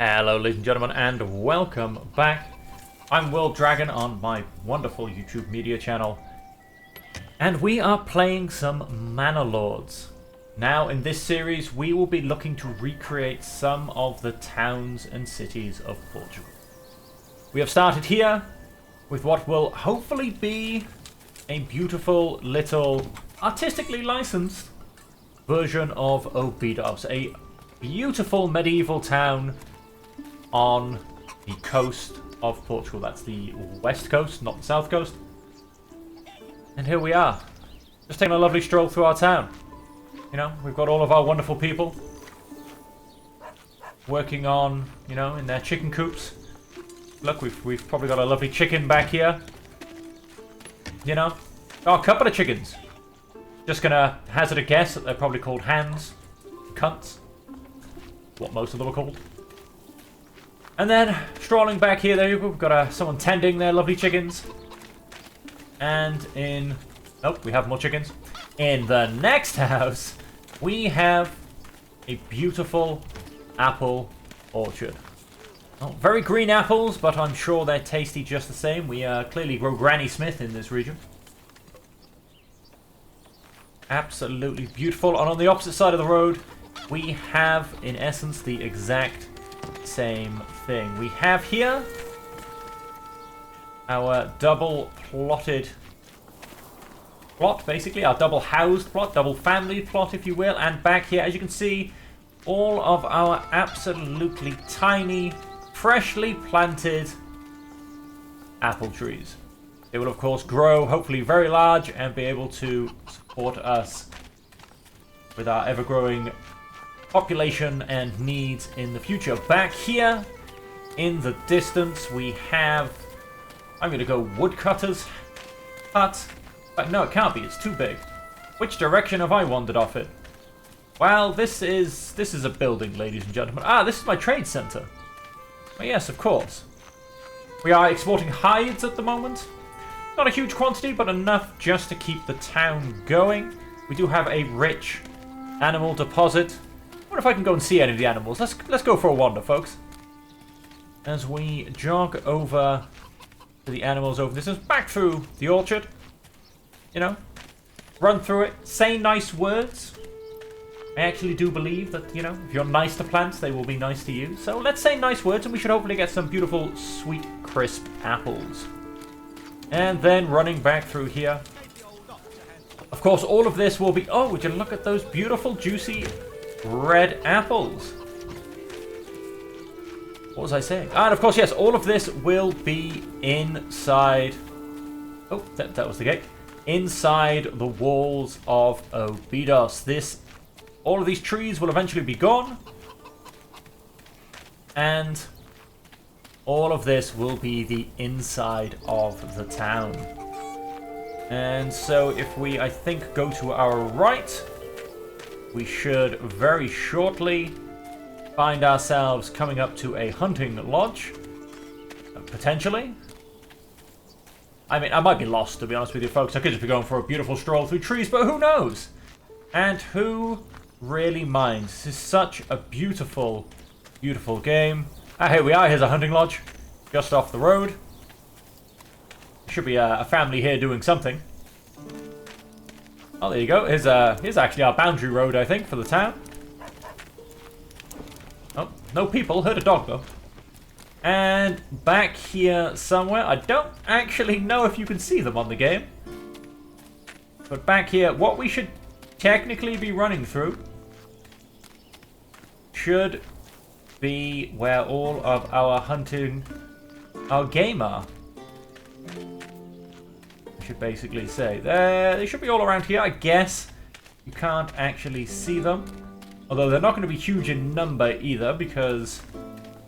Hello ladies and gentlemen and welcome back. I'm World Dragon on my wonderful YouTube media channel. And we are playing some Manor Lords. Now in this series we will be looking to recreate some of the towns and cities of Portugal. We have started here with what will hopefully be a beautiful little artistically licensed version of Obidos. A beautiful medieval town on the coast of Portugal. That's the west coast, not the south coast. And here we are, just taking a lovely stroll through our town. You know, we've got all of our wonderful people working on, you know, in their chicken coops. Look, we've probably got a lovely chicken back here. You know, oh, a couple of chickens. Just gonna hazard a guess that they're probably called hens, cunts, what most of them are called. And then, strolling back here, there we've got someone tending their lovely chickens. And in... oh, we have more chickens. In the next house, we have a beautiful apple orchard. Oh, very green apples, but I'm sure they're tasty just the same. We clearly grow Granny Smith in this region. Absolutely beautiful. And on the opposite side of the road, we have, in essence, the exact same thing. We have here our double plotted plot, basically, our double housed plot, double family plot, if you will. And back here, as you can see, all of our absolutely tiny, freshly planted apple trees. They will, of course, grow, hopefully very large, and be able to support us with our ever-growing population and needs in the future. Back here, in the distance, we have... I'm going to go woodcutter's hut. But no, it can't be. It's too big. Which direction have I wandered off it? Well, this is a building, ladies and gentlemen. Ah, this is my trade center. Well, yes, of course. We are exporting hides at the moment. Not a huge quantity, but enough just to keep the town going. We do have a rich animal deposit. I wonder if I can go and see any of the animals. Let's go for a wander, folks. As we jog over to the animals over this is back through the orchard. You know, run through it, say nice words. I actually do believe that, you know, if you're nice to plants, they will be nice to you. So let's say nice words, and we should hopefully get some beautiful, sweet, crisp apples. And then running back through here. Of course, all of this will be... oh, would you look at those beautiful, juicy red apples. What was I saying? And of course, yes, all of this will be inside... oh, that was the gate. Inside the walls of Obidos. All of these trees will eventually be gone. And all of this will be the inside of the town. And so if we, I think, go to our right, we should very shortly find ourselves coming up to a hunting lodge. Potentially. I mean, I might be lost, to be honest with you, folks. I could just be going for a beautiful stroll through trees, but who knows? And who really minds? This is such a beautiful, beautiful game. Ah, here we are. Here's a hunting lodge just off the road. Should be a family here doing something. Oh, there you go. Here's actually our boundary road, I think, for the town. Oh, no people. Heard a dog, though. And back here somewhere. I don't actually know if you can see them on the game. But back here, what we should technically be running through should be where all of our hunting, our game are. Should basically say they should be all around here. I guess you can't actually see them, although they're not going to be huge in number either, because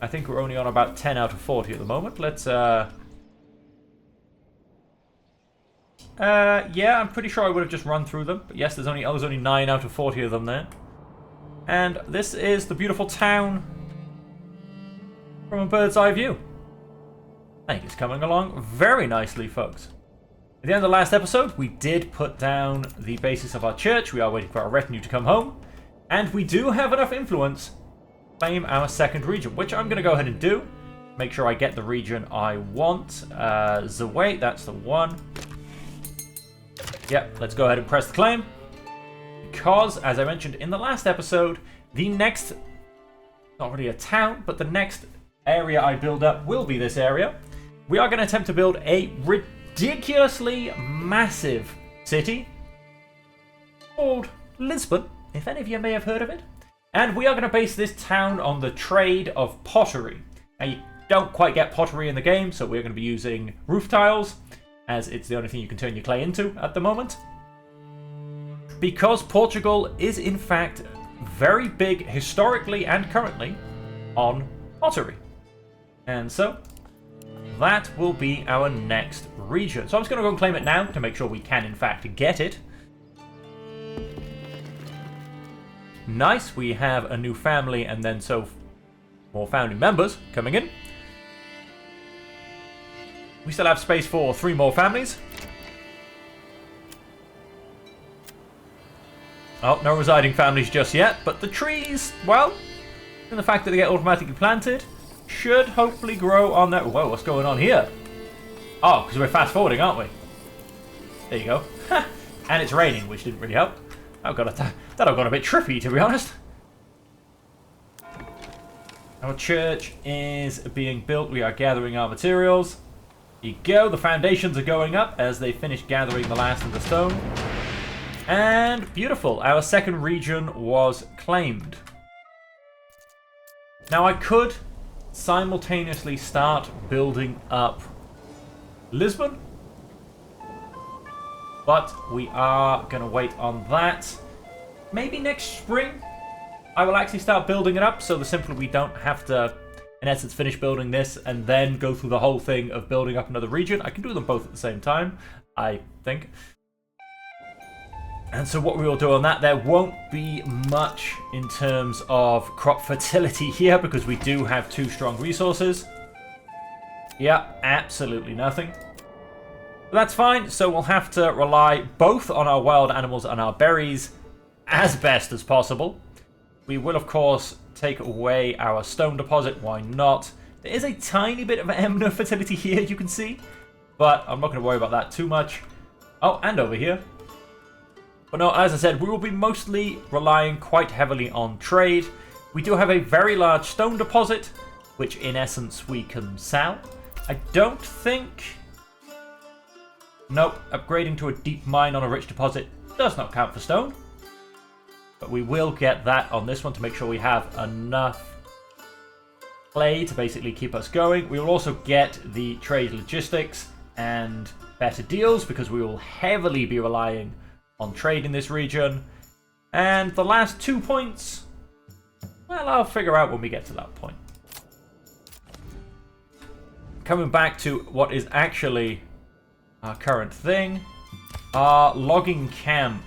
I think we're only on about 10 out of 40 at the moment. Let's yeah, I'm pretty sure I would have just run through them, but yes, there's only 9 out of 40 of them there. And this is the beautiful town from a bird's eye view. I think it's coming along very nicely, folks. At the end of the last episode, we did put down the basis of our church. We are waiting for our retinue to come home. And we do have enough influence claim our second region, which I'm going to go ahead and do. Make sure I get the region I want. Zawait, that's the one. Yep, let's go ahead and press the claim. Because, as I mentioned in the last episode, the next, not really a town, but the next area I build up will be this area. We are going to attempt to build a ridiculously massive city called Lisbon, if any of you may have heard of it. And we are going to base this town on the trade of pottery. Now, you don't quite get pottery in the game, so we're going to be using roof tiles, as it's the only thing you can turn your clay into at the moment. Because Portugal is, in fact, very big historically and currently on pottery. And so, that will be our next region. So I'm just going to go and claim it now to make sure we can, in fact, get it. Nice, we have a new family and then more family members coming in. We still have space for 3 more families. Oh, no residing families just yet, but the trees, well, and the fact that they get automatically planted, should hopefully grow on their... Whoa, what's going on here? Oh, because we're fast forwarding, aren't we? There you go. And it's raining, which didn't really help. That got a bit trippy, to be honest. Our church is being built. We are gathering our materials. There you go. The foundations are going up as they finish gathering the last of the stone. And beautiful. Our second region was claimed. Now I could simultaneously start building up Lisbon, but we are going to wait on that. Maybe next spring I will actually start building it up, so the simpler we don't have to, in essence, finish building this and then go through the whole thing of building up another region. I can do them both at the same time, I think. And so what we will do on that, there won't be much in terms of crop fertility here because we do have 2 strong resources. Yeah, absolutely nothing. But that's fine, so we'll have to rely both on our wild animals and our berries as best as possible. We will, of course, take away our stone deposit. Why not? There is a tiny bit of ember fertility here, you can see. But I'm not going to worry about that too much. Oh, and over here. But no, as I said, we will be mostly relying quite heavily on trade. We do have a very large stone deposit, which in essence we can sell. I don't think... Nope, upgrading to a deep mine on a rich deposit does not count for stone. But we will get that on this one to make sure we have enough clay to basically keep us going. We will also get the trade logistics and better deals because we will heavily be relying on trade in this region. And the last 2 points, well, I'll figure out when we get to that point. Coming back to what is actually our current thing, our logging camp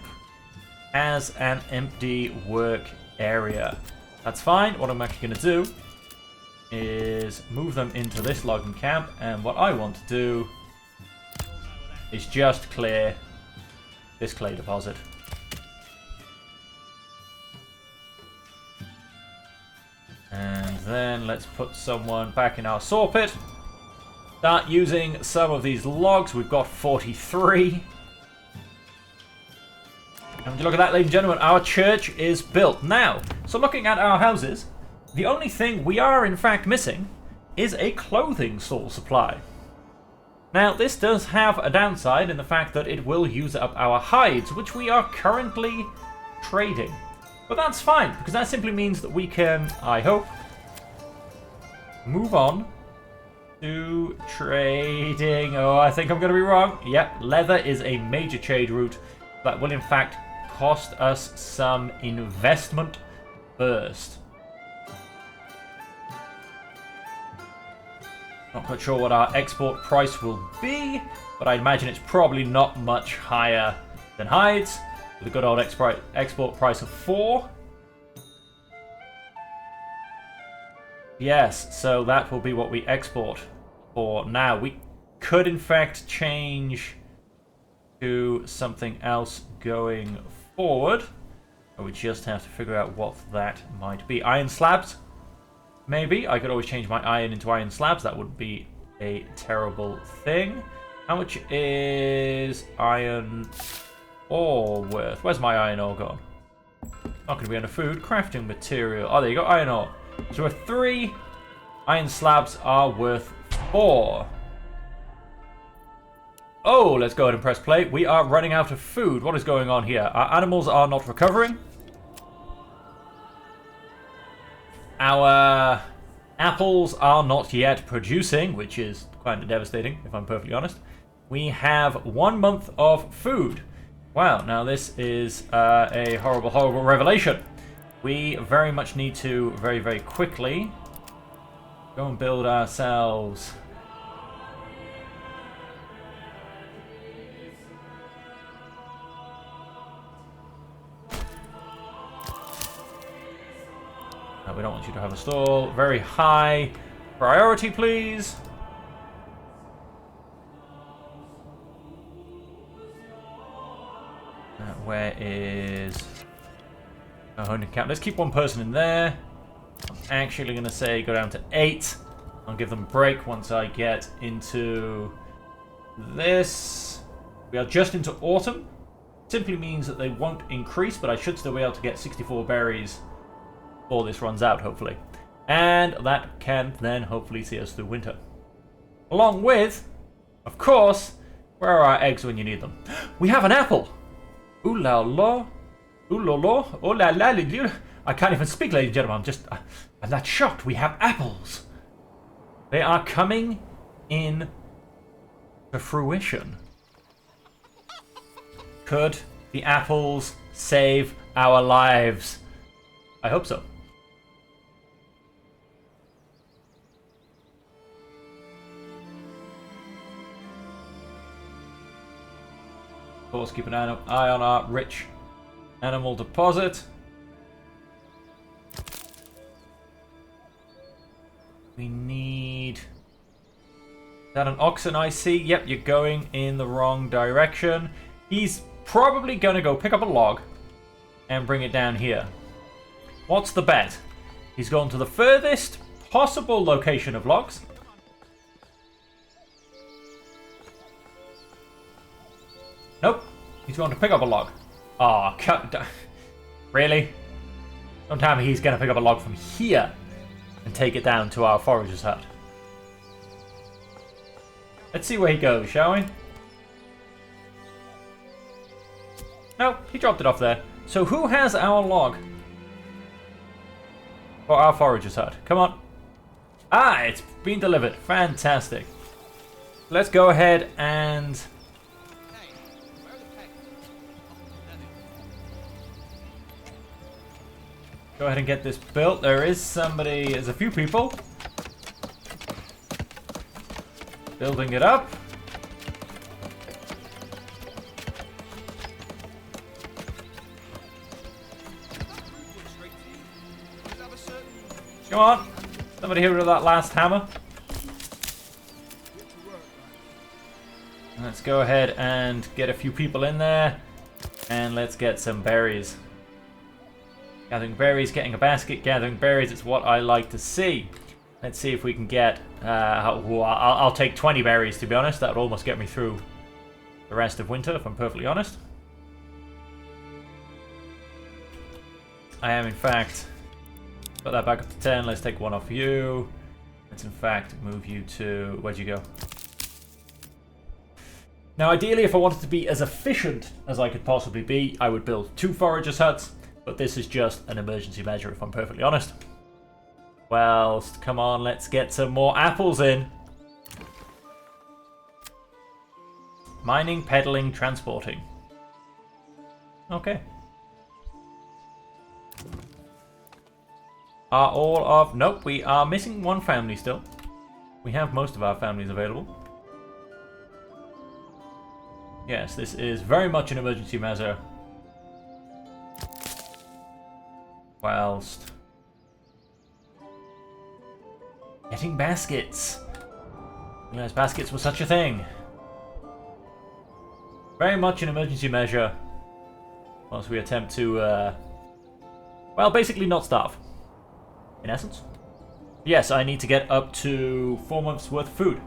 has an empty work area. That's fine. What I'm actually going to do is move them into this logging camp, and what I want to do is just clear this clay deposit. And then let's put someone back in our saw pit. Start using some of these logs. We've got 43. And look at that, ladies and gentlemen, our church is built. Now, so looking at our houses, the only thing we are in fact missing is a clothing store supply. Now, this does have a downside in the fact that it will use up our hides, which we are currently trading. But that's fine, because that simply means that we can, I hope, move on to trading. Oh, I think I'm going to be wrong. Yep, leather is a major trade route that will in fact cost us some investment first. Not quite sure what our export price will be, but I imagine it's probably not much higher than hides, with a good old export price of 4. Yes, so that will be what we export for now. We could in fact change to something else going forward. We just have to figure out what that might be. Iron slabs Maybe. I could always change my iron into iron slabs. That would be a terrible thing. How much is iron ore worth? Where's my iron ore gone? Not going to be enough food. Crafting material. Oh, there you go. Iron ore. So we're 3. Iron slabs are worth 4. Oh, let's go ahead and press play. We are running out of food. What is going on here? Our animals are not recovering. Our apples are not yet producing, which is kind of devastating, if I'm perfectly honest. We have 1 month of food. Wow, now this is a horrible, horrible revelation. We very much need to, very, very quickly, go and build ourselves... No, we don't want you to have a stall. Very high priority, please. Where is a hunting camp? Let's keep 1 person in there. I'm actually going to say go down to 8. I'll give them a break once I get into this. We are just into autumn. Simply means that they won't increase, but I should still be able to get 64 berries before this runs out, hopefully. And that can then hopefully see us through winter. Along with, of course, where are our eggs when you need them? We have an apple! Ooh la la. Ooh la la. Oh la la la. I can't even speak, ladies and gentlemen. I'm that shocked. We have apples. They are coming in to fruition. Could the apples save our lives? I hope so. Of course, keep an eye on our rich animal deposit. We need... Is that an oxen I see? Yep, you're going in the wrong direction. He's probably going to go pick up a log and bring it down here. What's the bet? He's gone to the furthest possible location of logs. Nope. He's going to pick up a log. Oh, really? Don't tell me he's going to pick up a log from here and take it down to our forager's hut. Let's see where he goes, shall we? No, he dropped it off there. So who has our log? For our forager's hut. Come on. Ah, it's been delivered. Fantastic. Let's go ahead and... go ahead and get this built. There is somebody, there's a few people building it up. Come on. Somebody here with that last hammer. Let's go ahead and get a few people in there. And let's get some berries. Gathering berries, getting a basket, gathering berries. It's what I like to see. Let's see if we can get... I'll take 20 berries, to be honest. That would almost get me through the rest of winter, if I'm perfectly honest. I am, in fact... Put that back up to 10. Let's take 1 off you. Let's, in fact, move you to... Where'd you go? Now, ideally, if I wanted to be as efficient as I could possibly be, I would build 2 foragers' huts. But this is just an emergency measure, if I'm perfectly honest. Well, come on, let's get some more apples in. Mining, peddling, transporting. Okay. Are all of... Nope, we are missing 1 family still. We have most of our families available. Yes, this is very much an emergency measure. Whilst getting baskets. Yes, baskets were such a thing. Very much an emergency measure. Whilst we attempt to, well, basically not starve. In essence. Yes, I need to get up to 4 months worth of food.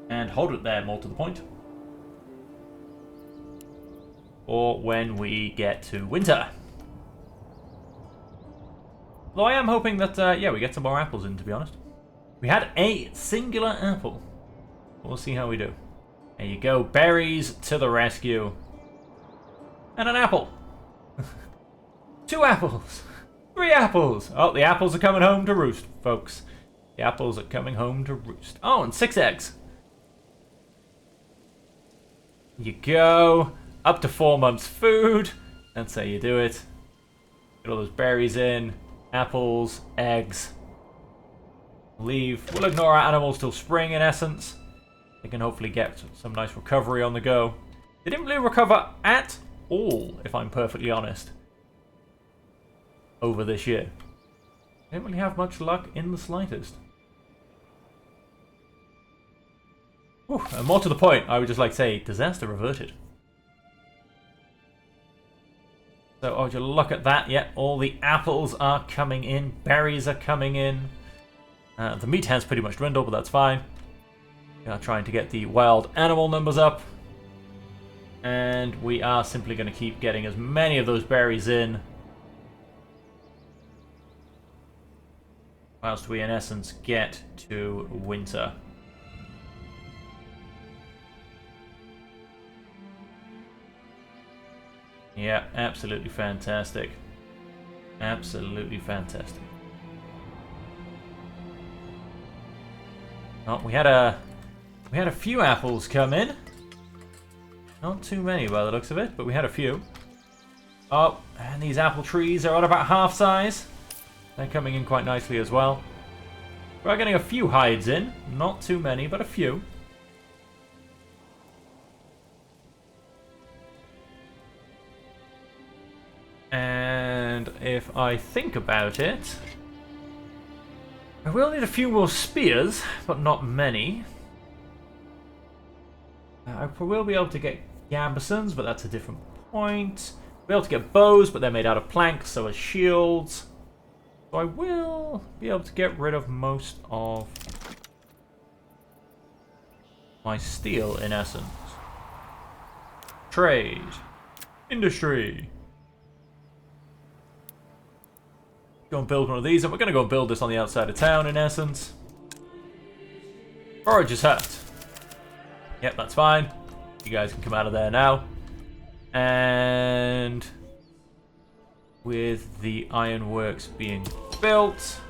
And hold it there, more to the point. Or when we get to winter. Though I am hoping that, yeah, we get some more apples in, to be honest. We had a singular apple. We'll see how we do. There you go, berries to the rescue. And an apple. 2 apples. 3 apples. Oh, the apples are coming home to roost, folks. The apples are coming home to roost. Oh, and 6 eggs. There you go. Up to 4 months food. That's how you do it. Get all those berries in. Apples, eggs. Leave. We'll ignore our animals till spring, in essence. They can hopefully get some nice recovery on the go. They didn't really recover at all, if I'm perfectly honest, over this year. They didn't really have much luck in the slightest. Whew, and more to the point, I would just like to say, disaster averted. So, oh, would you look at that? Yeah, all the apples are coming in, berries are coming in. The meat has pretty much dwindled, but that's fine. We are trying to get the wild animal numbers up. And we are simply going to keep getting as many of those berries in. Whilst we, in essence, get to winter. Yeah, absolutely fantastic. Absolutely fantastic. Oh, we had a few apples come in. Not too many by the looks of it, but we had a few. Oh, and these apple trees are at about half size. They're coming in quite nicely as well. We're getting a few hides in. Not too many, but a few. And if I think about it, I will need a few more spears, but not many. I will be able to get gambesons, but that's a different point. I'll be able to get bows, but they're made out of plank, so are shields. So I will be able to get rid of most of my steel, in essence. Trade. Industry. Go and build one of these, and we're going to go and build this on the outside of town, in essence. Forager's hut. Yep, that's fine. You guys can come out of there now. And with the ironworks being built,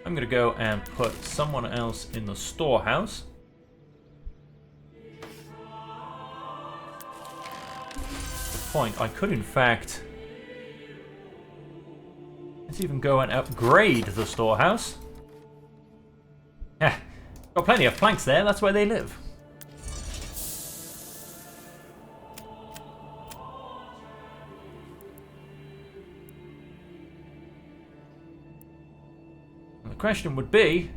I'm going to go and put someone else in the storehouse. Point, I could in fact, let's even go and upgrade the storehouse. Got plenty of planks there, that's where they live. And the question would be,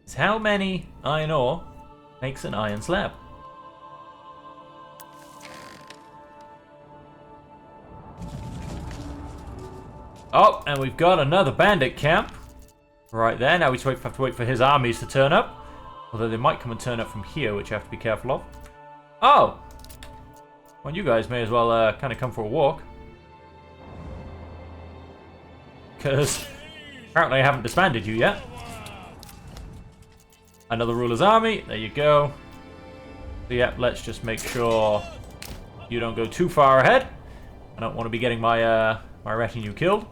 is how many iron ore makes an iron slab? Oh, and we've got another bandit camp right there. Now we just have to wait for his armies to turn up. Although they might come and turn up from here, which I have to be careful of. Oh! Well, you guys may as well kind of come for a walk. Because apparently I haven't disbanded you yet. Another ruler's army. There you go. So yeah, let's just make sure you don't go too far ahead. I don't want to be getting my my retinue killed.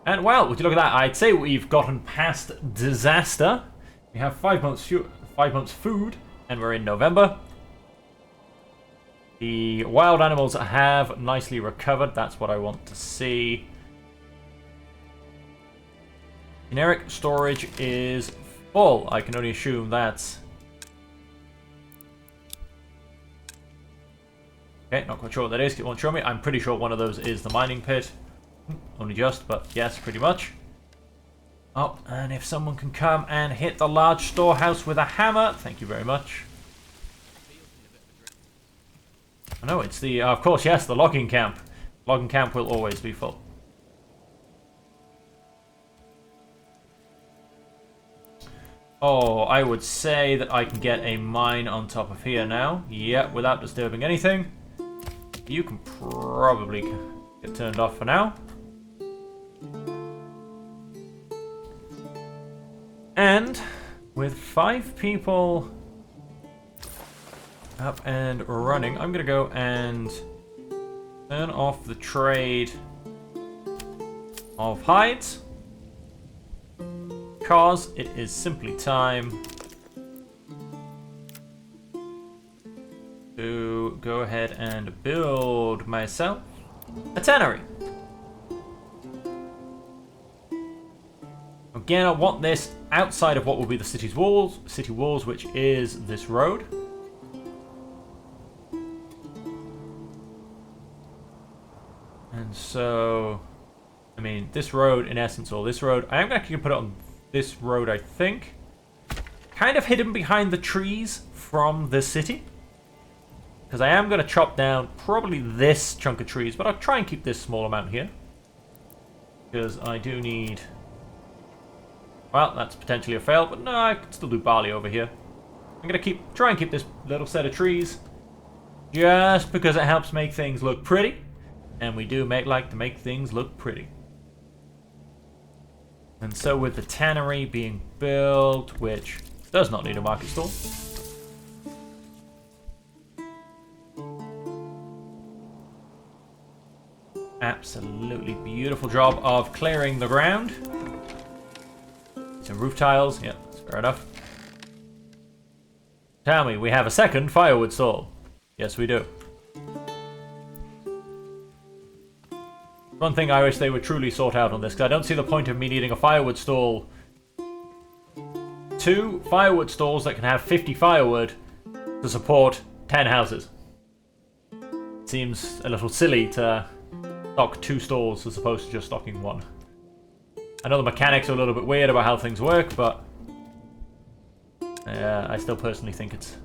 And well, would you look at that? I'd say we've gotten past disaster. We have 5 months food, and we're in November. The wild animals have nicely recovered. That's what I want to see. Generic storage is full. I can only assume that's... Okay, not quite sure what that is. It won't show me. I'm pretty sure one of those is the mining pit. Only just, but yes, pretty much. Oh, and if someone can come and hit the large storehouse with a hammer, thank you very much. No, it's the, of course, yes, the logging camp. Logging camp will always be full. Oh, I would say that I can get a mine on top of here now. Yeah, without disturbing anything. You can probably get turned off for now. And with 5 people up and running, I'm going to go and turn off the trade of hides. Because it is simply time to go ahead and build myself a tannery. Again, I want this outside of what will be the city walls, which is this road. And so, I mean, this road, in essence, or this road, I am actually going to put it on this road, I think. Kind of hidden behind the trees from the city. Because I am going to chop down probably this chunk of trees, but I'll try and keep this small amount here. Because I do need... Well, that's potentially a fail, but no, I can still do barley over here. I'm going to try and keep this little set of trees. Just because it helps make things look pretty. And we do like to make things look pretty. And so with the tannery being built, which does not need a market stall. Absolutely beautiful job of clearing the ground. Some roof tiles, yeah, that's fair enough. Tell me, we have a second firewood stall. Yes, we do. One thing I wish they would truly sort out on this, because I don't see the point of me needing a firewood stall. 2 firewood stalls that can have 50 firewood to support 10 houses. It seems a little silly to stock 2 stalls as opposed to just stocking 1. I know the mechanics are a little bit weird about how things work, but I still personally think it's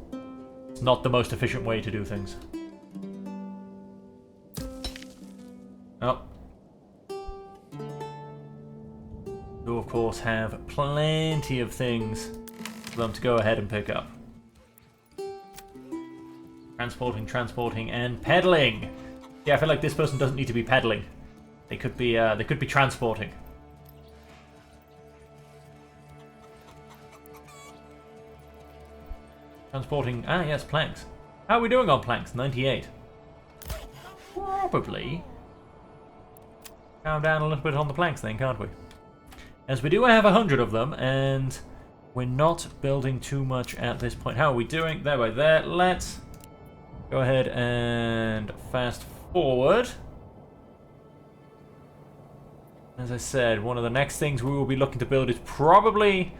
not the most efficient way to do things. Oh. You, of course, have plenty of things for them to go ahead and pick up. Transporting, and peddling. Yeah, I feel like this person doesn't need to be peddling. They could be transporting. Transporting, yes, planks. How are we doing on planks? 98. Probably calm down a little bit on the planks then, can't we? As we do have 100 of them, and we're not building too much at this point. How are we doing? There by there. Let's go ahead and fast forward. As I said, one of the next things we will be looking to build is probably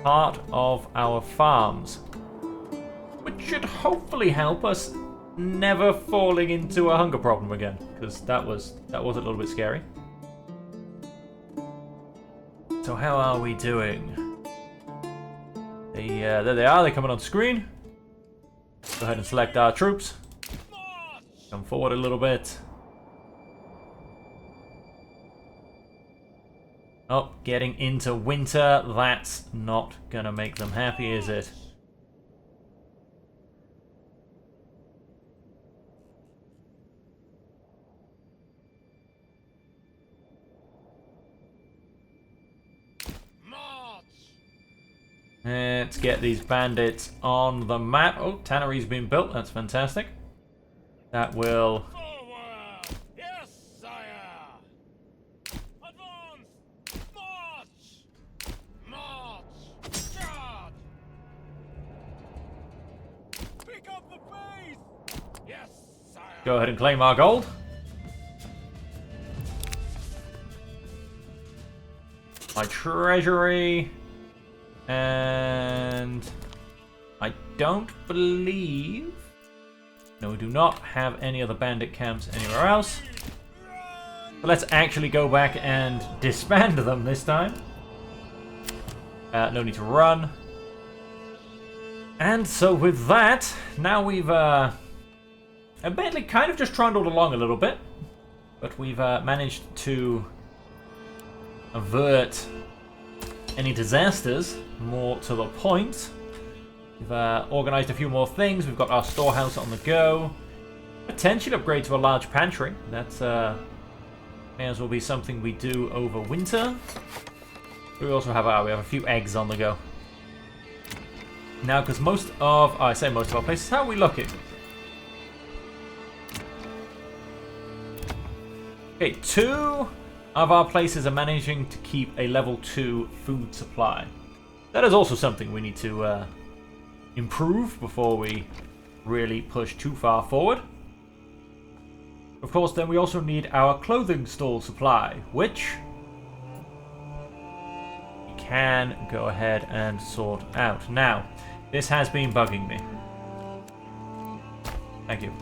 part of our farms, which should hopefully help us never falling into a hunger problem again, because that was a little bit scary. So how are we doing? There they are, they're coming on screen. Go ahead and select our troops. Come forward a little bit. Oh, getting into winter, that's not gonna make them happy, is it? Let's get these bandits on the map. Oh, tannery's been built. That's fantastic. That will... Forward! Yes, sire! Advance! March! March! Charge! Pick up the pace! Yes, sire! Go ahead and claim our gold. My treasury... And I don't believe... No, we do not have any other bandit camps anywhere else. But let's actually go back and disband them this time. No need to run. And so with that, now we've admittedly kind of just trundled along a little bit, but we've managed to avert any disasters. More to the point, we've organised a few more things. We've got our storehouse on the go. Potentially upgrade to a large pantry. That may as well be something we do over winter. We also have we have a few eggs on the go. Now, because most of our places, how are we looking? Okay, 2 of our places are managing to keep a level 2 food supply. That is also something we need to improve before we really push too far forward. Of course, then we also need our clothing store supply, which we can go ahead and sort out. Now, this has been bugging me. Thank you.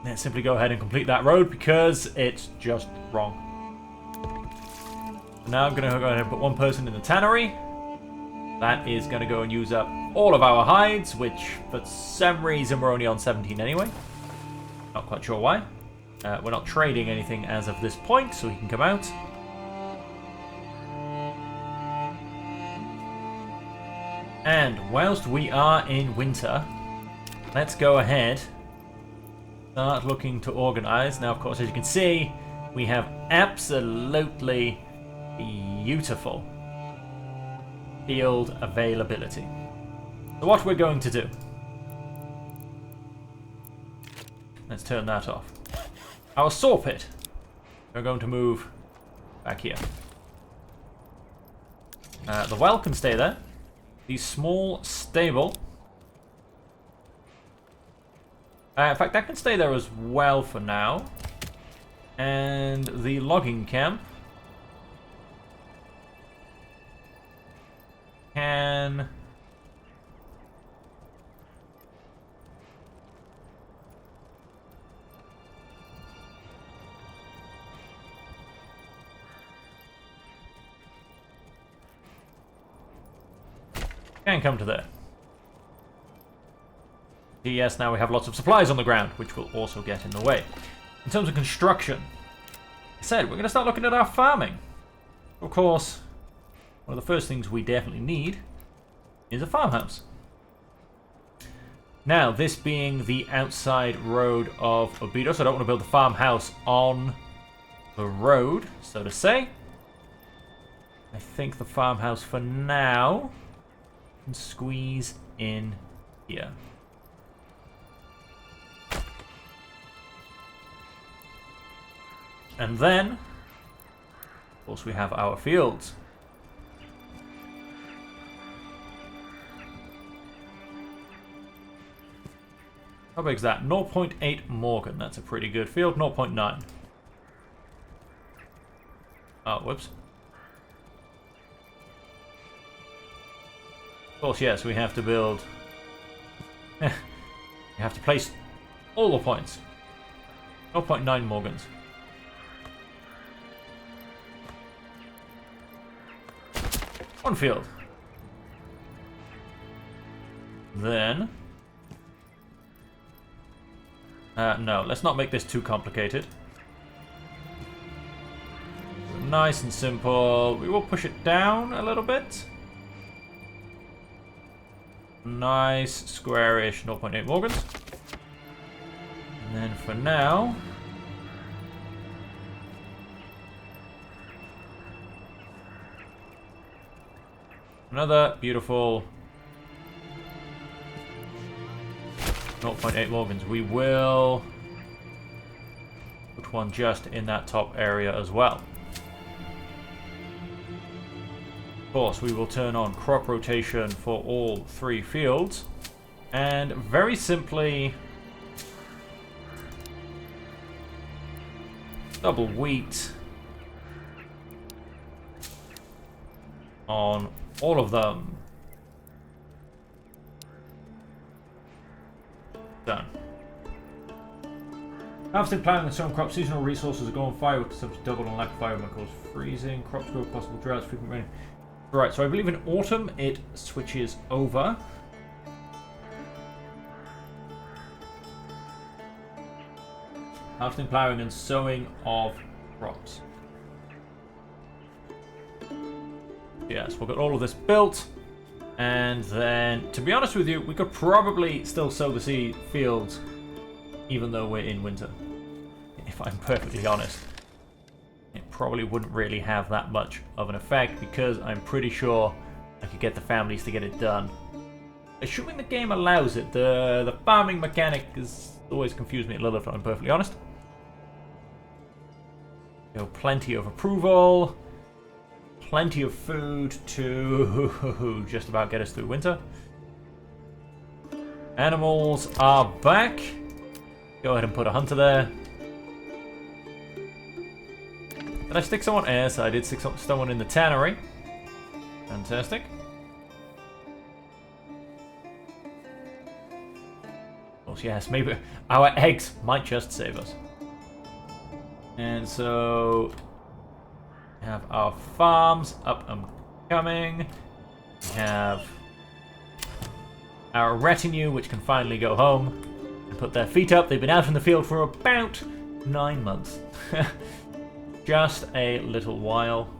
Let's simply go ahead and complete that road because it's just wrong. Now I'm going to go ahead and put one person in the tannery. That is going to go and use up all of our hides, which for some reason we're only on 17 anyway. Not quite sure why. We're not trading anything as of this point, so he can come out. And whilst we are in winter, let's go ahead, start looking to organize. Now, of course, as you can see, we have absolutely beautiful field availability. So what we're going to do, let's turn that off. Our saw pit, we're going to move back here. The well can stay there. The small stable, in fact, that can stay there as well for now. And the logging camp can come to there. Yes, now we have lots of supplies on the ground, which will also get in the way. In terms of construction, I said we're going to start looking at our farming. Of course, one of the first things we definitely need is a farmhouse. Now, this being the outside road of Obidos, I don't want to build a farmhouse on the road, so to say. I think the farmhouse for now can squeeze in here. And then, of course, we have our fields. How big is that? 0.8 Morgan. That's a pretty good field. 0.9. Oh, whoops. Of course, yes, we have to build... you have to place all the points. 0.9 Morgans. One field. Then... no, let's not make this too complicated. Nice and simple. We will push it down a little bit. Nice, squarish, 0.8 Morgans. And then for now... another beautiful 0.8 Morgans. We will put one just in that top area as well. Of course, we will turn on crop rotation for all 3 fields. And very simply, double wheat on all of them. Done. Harvesting, planting, and sowing crops. Seasonal resources are going fire with consumption double and lack of fire cause freezing. Crops grow, possible droughts, frequent rain. Right, so I believe in autumn it switches over. Harvesting, plowing, and sowing of crops. Yes, we've got all of this built. And then, to be honest with you, we could probably still sow the seed fields even though we're in winter. If I'm perfectly honest. It probably wouldn't really have that much of an effect because I'm pretty sure I could get the families to get it done. Assuming the game allows it. The farming mechanic has always confused me a little if I'm perfectly honest. Plenty of approval. Plenty of food to just about get us through winter. Animals are back. Go ahead and put a hunter there. Did I stick someone? Yes, I did stick someone in the tannery. Fantastic. Of course, yes, maybe our eggs might just save us. And so we have our farms up and coming. We have our retinue, which can finally go home and put their feet up. They've been out in the field for about 9 months. Just a little while.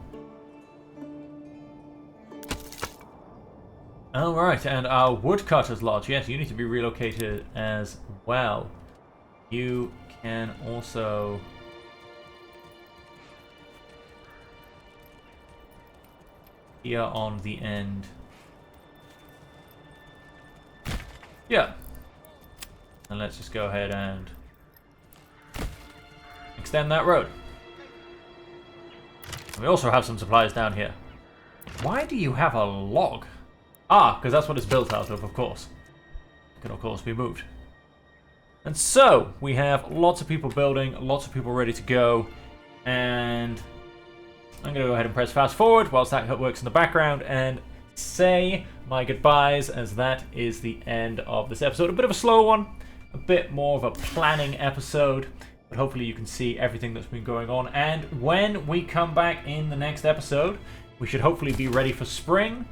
Alright, and our woodcutter's lodge. Yes, you need to be relocated as well. You can also... here on the end. Yeah. And let's just go ahead and extend that road. We also have some supplies down here. Why do you have a log? Ah, because that's what it's built out of course. It can, of course, be moved. And so, we have lots of people building, lots of people ready to go. And I'm going to go ahead and press fast forward whilst that works in the background and say my goodbyes, as that is the end of this episode. A bit of a slow one, a bit more of a planning episode. But hopefully you can see everything that's been going on. And when we come back in the next episode, we should hopefully be ready for spring,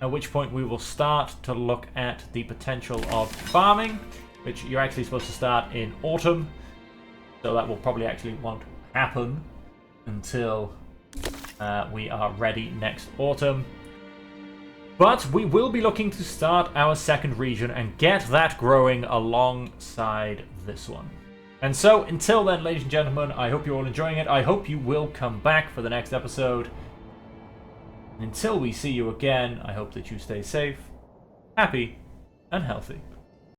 at which point we will start to look at the potential of farming, which you're actually supposed to start in autumn. So that will probably actually won't happen until we are ready next autumn. But we will be looking to start our second region and get that growing alongside this one. And so, until then, ladies and gentlemen, I hope you're all enjoying it. I hope you will come back for the next episode. And until we see you again, I hope that you stay safe, happy, and healthy.